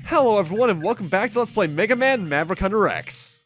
Hello everyone and welcome back to Let's Play Megaman Maverick Hunter X.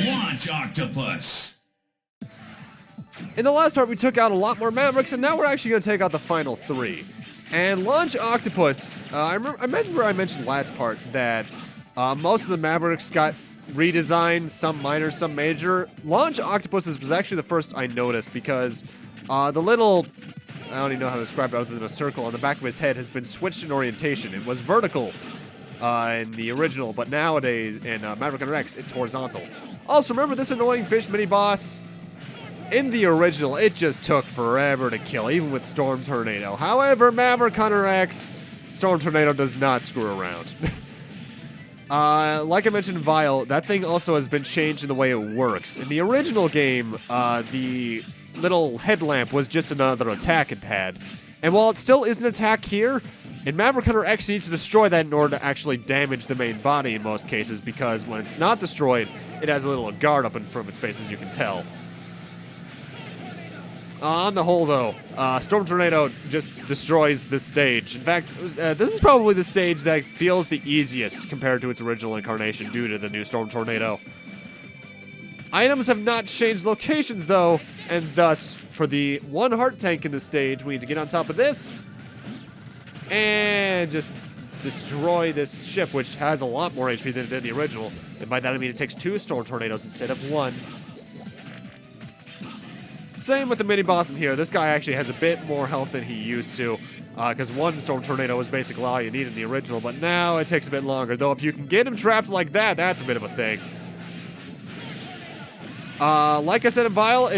Launch Octopus! In the last part we took out a lot more Mavericks and now we're actually going to take out the final three. And Launch Octopus, I remember I mentioned last part that most of the Mavericks got redesigned, some minor, some major. Launch Octopus was actually the first I noticed because the little, I don't even know how to describe it other than a circle on the back of his head has been switched in orientation. It was vertical in the original, but nowadays in Maverick Hunter X, it's horizontal. Also, remember this annoying fish mini-boss? In the original, it just took forever to kill, even with Storm Tornado. However, Maverick Hunter X, Storm Tornado does not screw around. Like I mentioned in Vile, that thing also has been changed in the way it works. In the original game, the little headlamp was just another attack it had. And while it still is an attack here, in Maverick Hunter X you need to destroy that in order to actually damage the main body in most cases, because when it's not destroyed, it has a little guard up in front of its face, as you can tell. On the whole, though, Storm Tornado just destroys this stage. In fact, this is probably the stage that feels the easiest compared to its original incarnation due to the new Storm Tornado. Items have not changed locations, though, and thus, for the one heart tank in the stage, we need to get on top of this and just destroy this ship, which has a lot more HP than it did in the original. And by that I mean it takes 2 Storm Tornadoes instead of 1. Same with the mini-boss in here. This guy actually has a bit more health than he used to, because 1 Storm Tornado was basically all you need in the original, but now it takes a bit longer. Though if you can get him trapped like that, that's a bit of a thing. Like I said in Vile,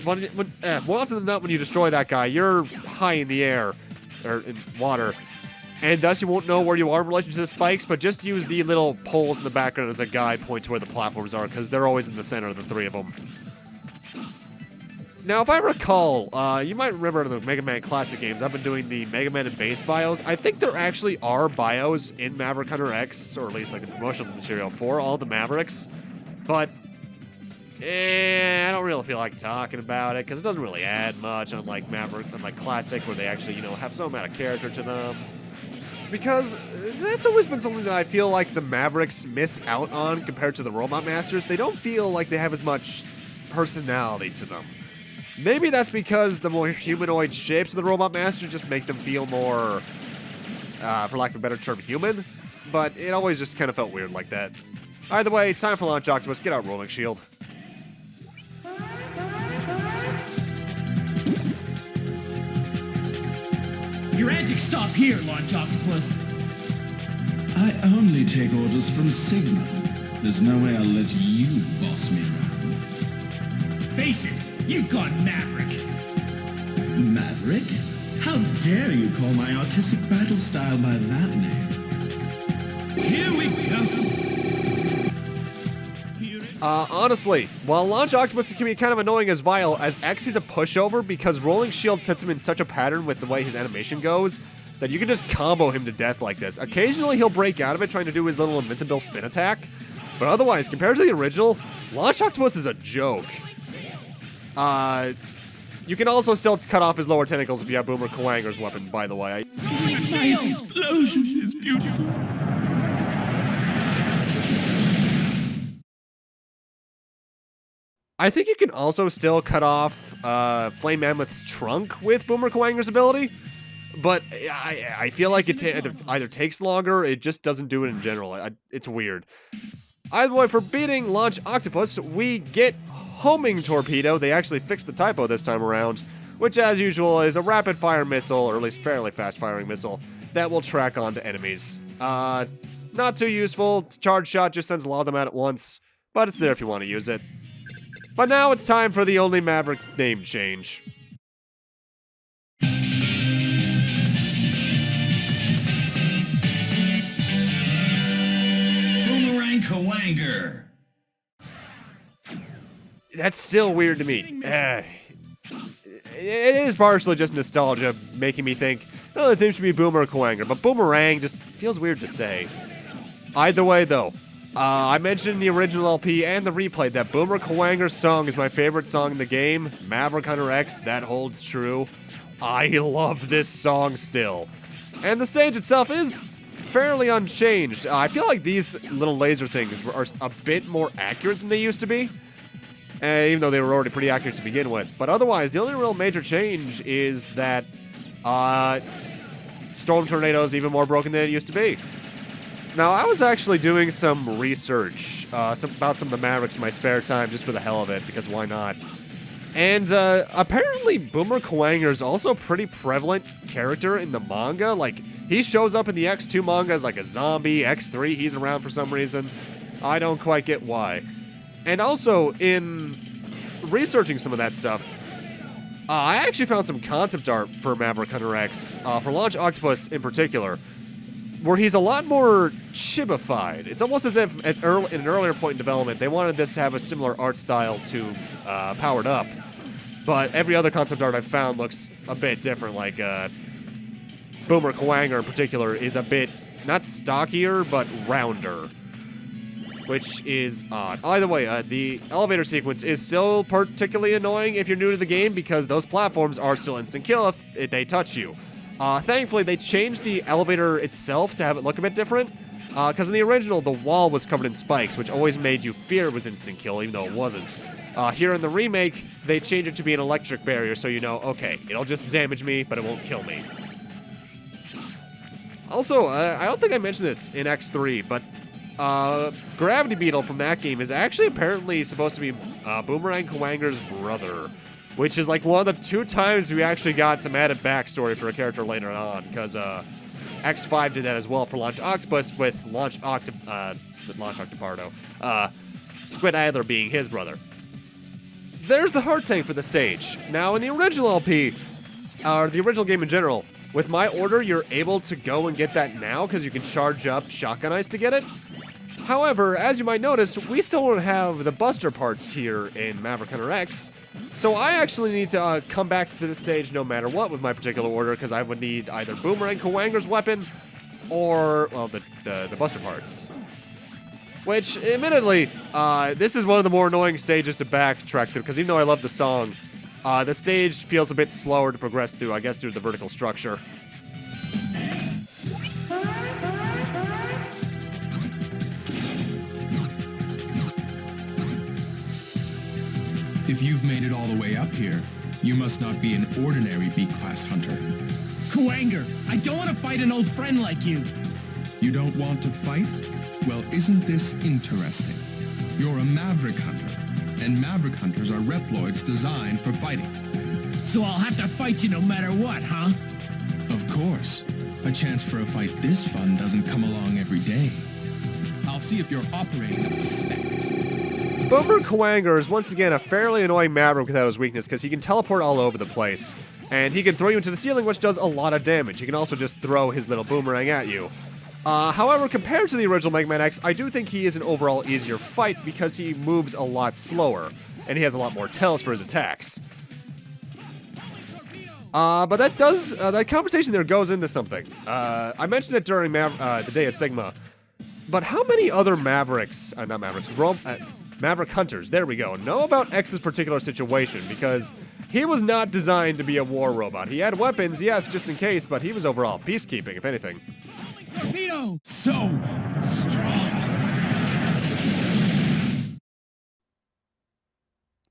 more often than not when you destroy that guy, you're high in the air, or in water, and thus you won't know where you are in relation to the spikes, but just use the little poles in the background as a guide point to where the platforms are, because they're always in the center of the 3 of them. Now, if I recall, you might remember in the Mega Man Classic games, I've been doing the Mega Man and base bios. I think there actually are bios in Maverick Hunter X, or at least like the promotional material for all the Mavericks, but I don't really feel like talking about it, because it doesn't really add much, unlike Maverick, unlike Classic, where they actually, have some amount of character to them. Because that's always been something that I feel like the Mavericks miss out on compared to the Robot Masters. They don't feel like they have as much personality to them. Maybe that's because the more humanoid shapes of the Robot Masters just make them feel more, for lack of a better term, human. But it always just kind of felt weird like that. Either way, time for Launch Octopus. Get out Rolling Shield. Your antics stop here, Launch Octopus. I only take orders from Sigma. There's no way I'll let you boss me around. Face it, you've gone Maverick. Maverick? How dare you call my artistic battle style by that name? Here we go. Honestly, while Launch Octopus can be kind of annoying as Vile, as X he's a pushover because Rolling Shield sets him in such a pattern with the way his animation goes that you can just combo him to death like this. Occasionally he'll break out of it trying to do his little invincible spin attack, but otherwise, compared to the original, Launch Octopus is a joke. You can also still cut off his lower tentacles if you have Boomer Kuwanger's weapon, by the way. My explosion is beautiful. I think you can also still cut off Flame Mammoth's trunk with Boomer Kuwanger's ability, but I feel like it either takes longer, or it just doesn't do it in general. It's weird. Either way, for beating Launch Octopus, we get Homing Torpedo. They actually fixed the typo this time around, which as usual is a rapid-fire missile, or at least fairly fast-firing missile, that will track onto enemies. Not too useful. Charge Shot just sends a lot of them out at once, but it's there if you want to use it. But now it's time for the only Maverick name change. Boomerang Kuwanger. That's still weird to me. It is partially just nostalgia making me think, oh, his name should be Boomer Kuwanger, but Boomerang just feels weird to say. Either way, though, I mentioned in the original LP and the replay that Boomer Kuwanger's song is my favorite song in the game. Maverick Hunter X, that holds true. I love this song still. And the stage itself is fairly unchanged. I feel like these little laser things are a bit more accurate than they used to be. Even though they were already pretty accurate to begin with. But otherwise, the only real major change is that Storm Tornado is even more broken than it used to be. Now, I was actually doing some research about some of the Mavericks in my spare time, just for the hell of it, because why not? And apparently, Boomer Kuwanger is also a pretty prevalent character in the manga. Like, he shows up in the X2 manga as like a zombie. X3, he's around for some reason. I don't quite get why. And also, in researching some of that stuff, I actually found some concept art for Maverick Hunter X, for Launch Octopus in particular, where he's a lot more chibified. It's almost as if at an earlier point in development, they wanted this to have a similar art style to Powered Up. But every other concept art I've found looks a bit different, like Boomer Kuwanger in particular is a bit, not stockier, but rounder, which is odd. Either way, the elevator sequence is still particularly annoying if you're new to the game because those platforms are still instant kill if they touch you. Thankfully, they changed the elevator itself to have it look a bit different, because in the original, the wall was covered in spikes, which always made you fear it was instant kill, even though it wasn't. Here in the remake, they changed it to be an electric barrier, so you know, okay, it'll just damage me, but it won't kill me. Also, I don't think I mentioned this in X3, but Gravity Beetle from that game is actually apparently supposed to be Boomerang Kuwanger's brother, which is like one of the 2 times we actually got some added backstory for a character later on, because X5 did that as well for Launch Octopus with Launch Octopardo, Squid Idler being his brother. There's the heart tank for the stage. Now, in the original LP, or the original game in general, with my order, you're able to go and get that now because you can charge up Shotgun Ice to get it. However, as you might notice, we still don't have the Buster parts here in Maverick Hunter X, so I actually need to come back to this stage no matter what with my particular order, because I would need either Boomerang Kuwanger's weapon or, well, the Buster parts. Which, admittedly, this is one of the more annoying stages to backtrack through, because even though I love the song, the stage feels a bit slower to progress through, I guess due to the vertical structure. If you've made it all the way up here, you must not be an ordinary B-class hunter. Kuwanger, I don't want to fight an old friend like you. You don't want to fight? Well, isn't this interesting? You're a Maverick hunter, and Maverick hunters are Reploids designed for fighting. So I'll have to fight you no matter what, huh? Of course. A chance for a fight this fun doesn't come along every day. I'll see if you're operating up to spec. Boomer Kuwanger is once again a fairly annoying Maverick without his weakness, because he can teleport all over the place, and he can throw you into the ceiling, which does a lot of damage. He can also just throw his little boomerang at you. However, compared to the original Mega Man X, I do think he is an overall easier fight because he moves a lot slower, and he has a lot more tells for his attacks. But that conversation there goes into something. I mentioned it during the Day of Sigma, but how many other Maverick Hunters, there we go, know about X's particular situation, because he was not designed to be a war robot. He had weapons, yes, just in case, but he was overall peacekeeping, if anything. Torpedo! So strong.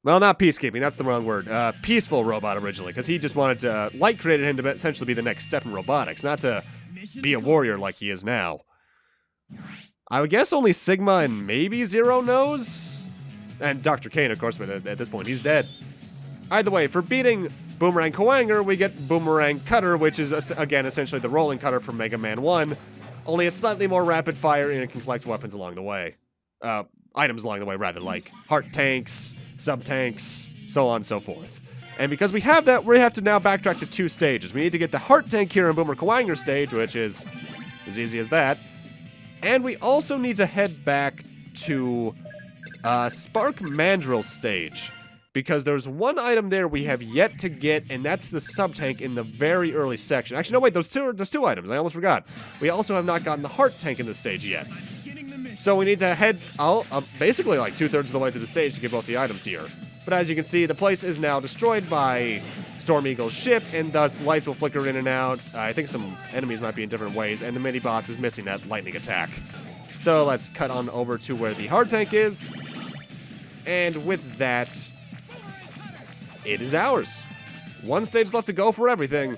Well, not peacekeeping, that's the wrong word. Peaceful robot originally, because he just wanted to, Light created him to essentially be the next step in robotics, not to be a warrior like he is now. I would guess only Sigma and maybe Zero knows? And Dr. Kane, of course, but at this point, he's dead. Either way, for beating Boomerang Kuwanger, we get Boomerang Cutter, which is, again, essentially the rolling cutter from Mega Man 1, only it's slightly more rapid fire and it can collect weapons along the way. Items along the way, rather, like heart tanks, sub-tanks, so on and so forth. And because we have that, we have to now backtrack to 2 stages. We need to get the heart tank here in Boomer Kuwanger stage, which is as easy as that. And we also need to head back to Spark Mandrill stage, because there's one item there we have yet to get, and that's the sub-tank in the very early section. Actually, no, wait, there's two items. I almost forgot. We also have not gotten the heart tank in this stage yet. So we need to head out basically like 2/3 of the way through the stage to get both the items here. But as you can see, the place is now destroyed by Storm Eagle's ship, and thus lights will flicker in and out. I think some enemies might be in different ways, and the mini-boss is missing that lightning attack. So let's cut on over to where the hard tank is. And with that, it is ours. One stage left to go for everything.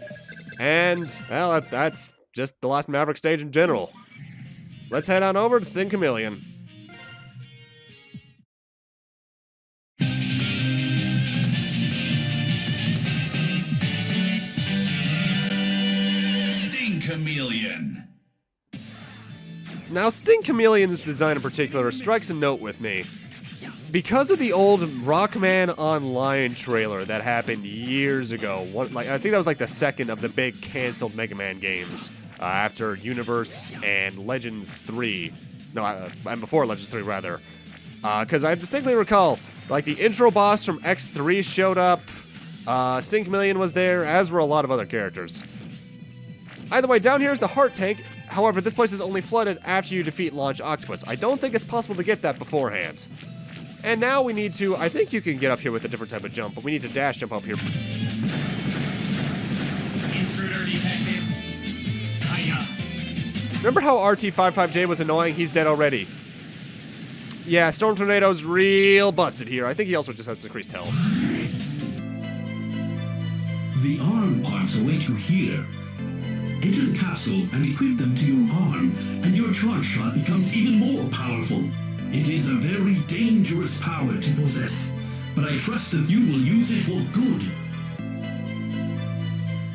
And, well, that's just the last Maverick stage in general. Let's head on over to Sting Chameleon. Sting Chameleon. Now, Sting Chameleon's design in particular strikes a note with me. Because of the old Rockman Online trailer that happened years ago, I think that was like the second of the big canceled Mega Man games after Universe and Legends 3. No, and before Legends 3, rather. Because I distinctly recall, like, the intro boss from X3 showed up, Sting Chameleon was there, as were a lot of other characters. Either way, down here is the heart tank. However, this place is only flooded after you defeat Launch Octopus. I don't think it's possible to get that beforehand. And now we need to, I think you can get up here with a different type of jump, but we need to dash jump up here. Intruder detected. Hiya. Remember how RT55J was annoying? He's dead already. Yeah, Storm Tornado's real busted here. I think he also just has decreased health. The arm parts await you here. Enter the capsule and equip them to your arm, and your charge shot becomes even more powerful. It is a very dangerous power to possess, but I trust that you will use it for good.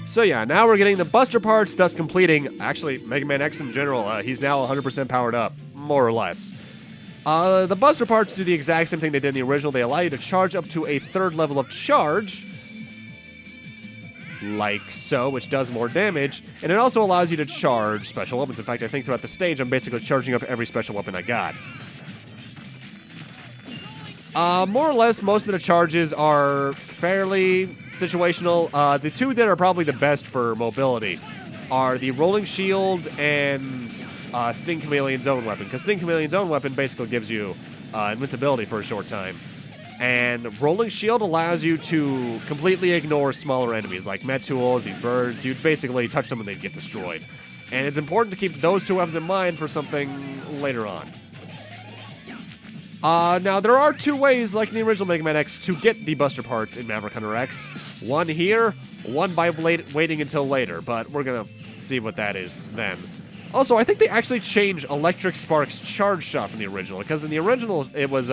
So yeah, now we're getting the Buster parts, thus completing, actually, Mega Man X in general. He's now 100% powered up, more or less. The Buster parts do the exact same thing they did in the original. They allow you to charge up to a 3rd level of charge, like so, which does more damage, and it also allows you to charge special weapons. In fact, I think throughout the stage, I'm basically charging up every special weapon I got. More or less, most of the charges are fairly situational. The two that are probably the best for mobility are the Rolling Shield and Sting Chameleon's own weapon, because Sting Chameleon's own weapon basically gives you invincibility for a short time. And Rolling Shield allows you to completely ignore smaller enemies, like Metools, these birds. You basically touch them and they get destroyed. And it's important to keep those two weapons in mind for something later on. Now, there are two ways, like in the original Mega Man X, to get the Buster parts in Maverick Hunter X. One here, one by waiting until later, but we're gonna see what that is then. Also, I think they actually changed Electric Spark's charge shot from the original, because in the original, it was,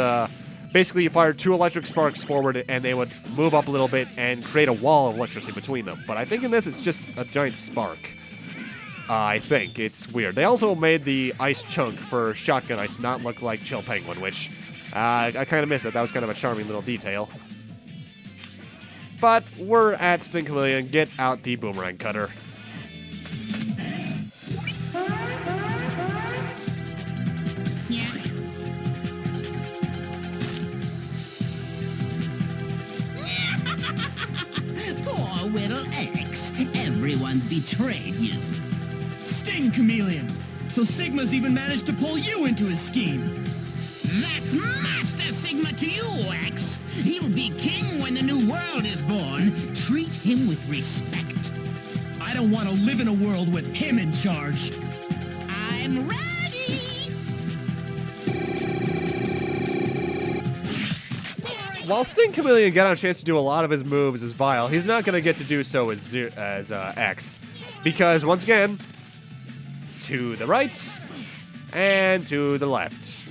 basically you fired 2 electric sparks forward, and they would move up a little bit and create a wall of electricity between them. But I think in this, it's just a giant spark. I think. It's weird. They also made the ice chunk for Shotgun Ice not look like Chill Penguin, which I kind of missed it. That was kind of a charming little detail. But we're at Sting Chameleon. Get out the boomerang cutter. Poor little X. Everyone's betrayed you. Sting Chameleon. So Sigma's even managed to pull you into his scheme. That's Master Sigma to you, X. He'll be king when the new world is born. Treat him with respect. I don't want to live in a world with him in charge. I'm ready. While Sting Chameleon got a chance to do a lot of his moves as Vile, he's not going to get to do so as X. Because, once again, to the right and to the left.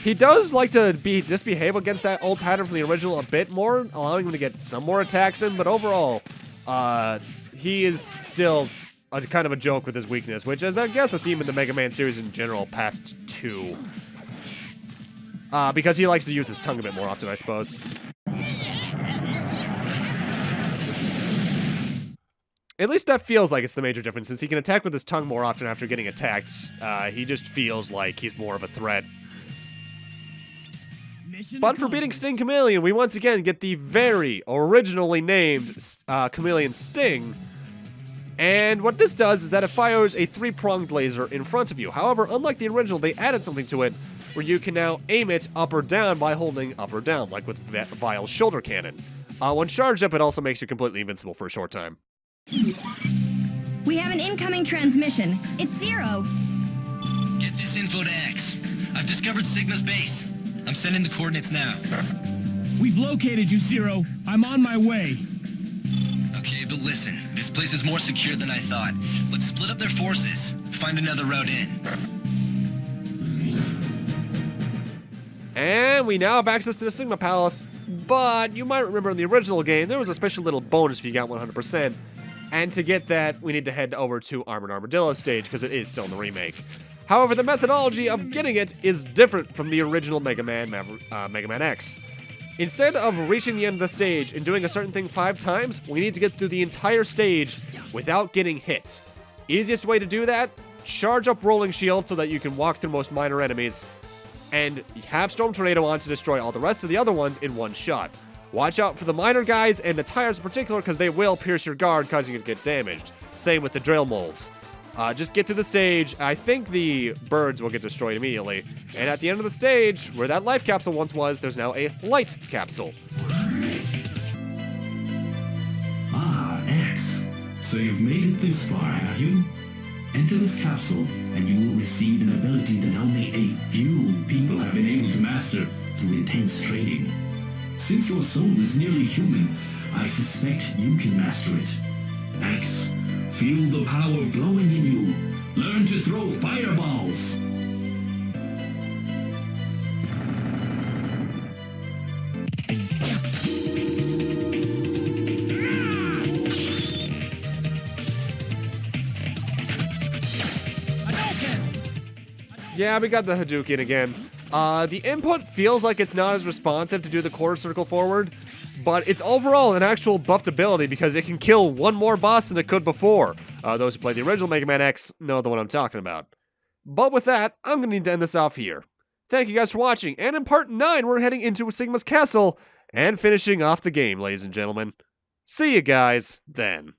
He does like to misbehave against that old pattern from the original a bit more, allowing him to get some more attacks in, but overall, he is still kind of a joke with his weakness, which is, I guess, a theme in the Mega Man series in general, past 2. Because he likes to use his tongue a bit more often, I suppose. At least that feels like it's the major difference, since he can attack with his tongue more often after getting attacked. He just feels like he's more of a threat. But for beating Sting Chameleon, we once again get the very originally named Chameleon Sting. And what this does is that it fires a 3-pronged laser in front of you. However, unlike the original, they added something to it where you can now aim it up or down by holding up or down, like with Vile's shoulder cannon. When charged up, it also makes you completely invincible for a short time. We have an incoming transmission. It's Zero. Get this info to X. I've discovered Sigma's base. I'm sending the coordinates now. We've located you, Zero. I'm on my way. Okay, but listen. This place is more secure than I thought. Let's split up their forces. Find another route in. And we now have access to the Sigma Palace, but you might remember in the original game, there was a special little bonus if you got 100%. And to get that, we need to head over to Armored Armadillo stage, because it is still in the remake. However, the methodology of getting it is different from the original Mega Man X. Instead of reaching the end of the stage and doing a certain thing 5 times, we need to get through the entire stage without getting hit. Easiest way to do that, charge up Rolling Shield so that you can walk through most minor enemies, and have Storm Tornado on to destroy all the rest of the other ones in one shot. Watch out for the minor guys and the tires in particular, because they will pierce your guard, causing you to get damaged. Same with the drill moles. Just get to the stage. I think the birds will get destroyed immediately. And at the end of the stage, where that life capsule once was, there's now a light capsule. Ah, X. So you've made it this far, have you? Enter this capsule, and you will receive an ability that only a few people have been able to master through intense training. Since your soul is nearly human, I suspect you can master it. X, feel the power flowing in you. Learn to throw fireballs. Yeah, we got the Hadouken again. The input feels like it's not as responsive to do the quarter circle forward, but it's overall an actual buffed ability because it can kill one more boss than it could before. Those who played the original Mega Man X know the one I'm talking about. But with that, I'm going to need to end this off here. Thank you guys for watching, and in part 9, we're heading into Sigma's castle and finishing off the game, ladies and gentlemen. See you guys then.